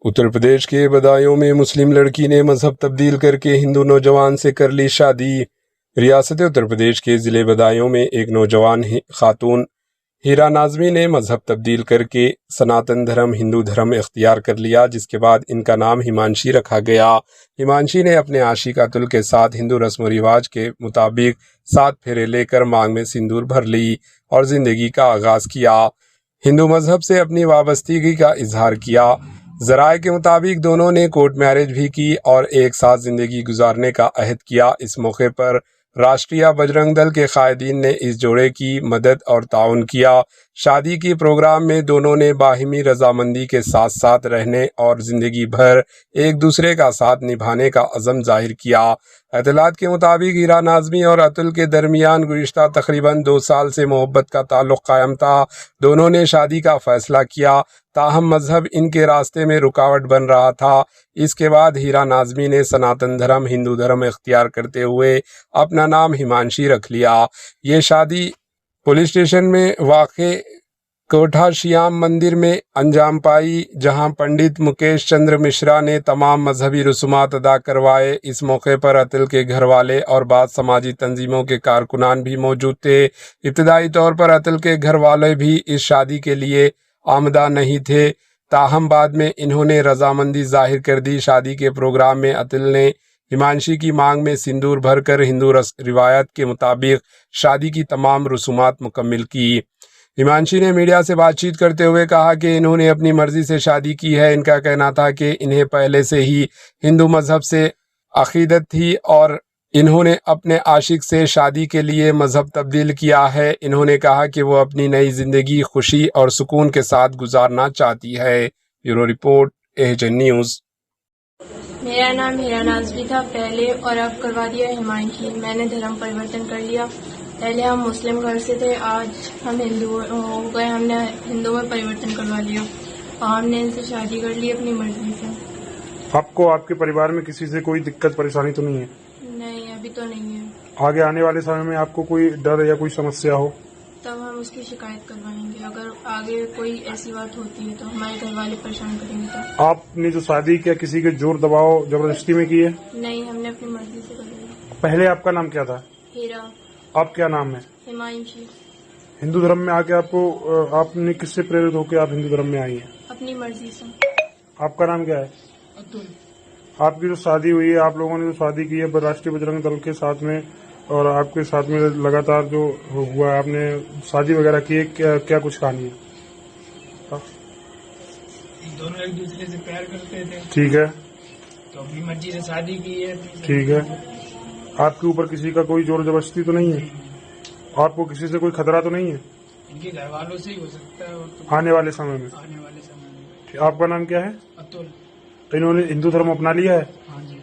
उत्तर प्रदेश के बदायूं में मुस्लिम लड़की ने मजहब तब्दील करके हिंदू नौजवान से कर ली शादी। रियासत उत्तर प्रदेश के ज़िले बदायूं में एक नौजवान खातून हीरा नाज़मी ने मजहब तब्दील करके सनातन धर्म हिंदू धर्म इख्तियार कर लिया, जिसके बाद इनका नाम हिमांशी रखा गया। हिमांशी ने अपने आशिक अतुल के साथ हिंदू रस्म व रिवाज के मुताबिक 7 फेरे लेकर मांग में सिंदूर भर ली और जिंदगी का आगाज किया। हिंदू मजहब से अपनी वाबस्तगी का इजहार किया। जराये के मुताबिक दोनों ने कोर्ट मैरिज भी की और एक साथ जिंदगी गुजारने का अहद किया। इस मौके पर राष्ट्रीय बजरंग दल के कायदीन ने इस जोड़े की मदद और ताउन किया। शादी की प्रोग्राम में दोनों ने बाहिमी रजामंदी के साथ साथ रहने और जिंदगी भर एक दूसरे का साथ निभाने का अज़म जाहिर किया। इत्तलात के मुताबिक हीरा नाज़मी और अतुल के दरमियान गुज़िश्ता तकरीबन 2 साल से मोहब्बत का ताल्लुक़ कायम था। दोनों ने शादी का फैसला किया, ताहम मजहब इनके रास्ते में रुकावट बन रहा था। इसके बाद हीरा नाज़मी ने सनातन धर्म हिंदू धर्म इख्तियार करते हुए अपना नाम हिमांशी रख लिया। ये शादी पुलिस स्टेशन में वाक़े कोठा श्याम मंदिर में अंजाम पाई, जहां पंडित मुकेश चंद्र मिश्रा ने तमाम मजहबी रसूमात अदा करवाए। इस मौके पर अतुल के घर वाले और बाद समाजी तंजीमों के कारकुनान भी मौजूद थे। इब्तदाई तौर पर अतुल के घर वाले भी इस शादी के लिए आमदा नहीं थे, ताहम बाद में इन्होंने रजामंदी जाहिर कर दी। शादी के प्रोग्राम में अतुल ने हिमांशी की मांग में सिंदूर भरकर हिंदू रिवायत के मुताबिक शादी की तमाम रसूमात मुकम्मिल की। हिमांशी ने मीडिया से बातचीत करते हुए कहा कि इन्होंने अपनी मर्जी से शादी की है। इनका कहना था कि इन्हें पहले से ही हिंदू मजहब से अकीदत थी और इन्होंने अपने आशिक से शादी के लिए मजहब तब्दील किया है। इन्होंने कहा कि वो अपनी नई जिंदगी खुशी और सुकून के साथ गुजारना चाहती है। Bureau report, AHN news. मेरा नाम हीरा नाज़मी था पहले और अब करवा दिया हिमांशी। मैंने धर्म परिवर्तन कर लिया। पहले हम मुस्लिम घर से थे, आज हम हिंदू हो गए। हमने हिंदू में परिवर्तन करवा लिया और हमने इनसे शादी कर ली अपनी मर्जी से। आपको आपके परिवार में किसी से कोई दिक्कत परेशानी तो नहीं है? नहीं, अभी तो नहीं है। आगे आने वाले समय में आपको कोई डर या कोई समस्या हो तब हम उसकी शिकायत करवाएंगे। अगर आगे कोई ऐसी बात होती है तो हमारे घर वाले परेशान करेंगे। तो आपने जो शादी किया किसी के जोर दबाव जबरदस्ती में की है? नहीं, हमने अपनी मर्जी से कर लिया। पहले आपका नाम क्या था? हीरा। आप क्या नाम है? हिमांशी। हिंदू धर्म में आके आपने किससे प्रेरित होकर आप हिंदू धर्म में आई हैं? अपनी मर्जी से। आपका नाम क्या है? अतुल। आपकी जो शादी हुई है, आप लोगों ने जो शादी की है राष्ट्रीय बजरंग दल के साथ में और आपके साथ में लगातार जो हुआ है, आपने शादी वगैरह की है, क्या कुछ कहानी है? दोनों एक दूसरे से प्यार करते थे। ठीक है। तो अपनी मर्जी से शादी की है। ठीक है। आपके ऊपर किसी का कोई जोर जबरदस्ती तो नहीं है? आपको किसी से कोई खतरा तो नहीं है? इनके घर वालों से ही हो सकता है। तो आने वाले समय में। आने वाले समय में। आपका नाम क्या है? अतुल। इन्होंने हिंदू धर्म अपना लिया है? हाँ जी।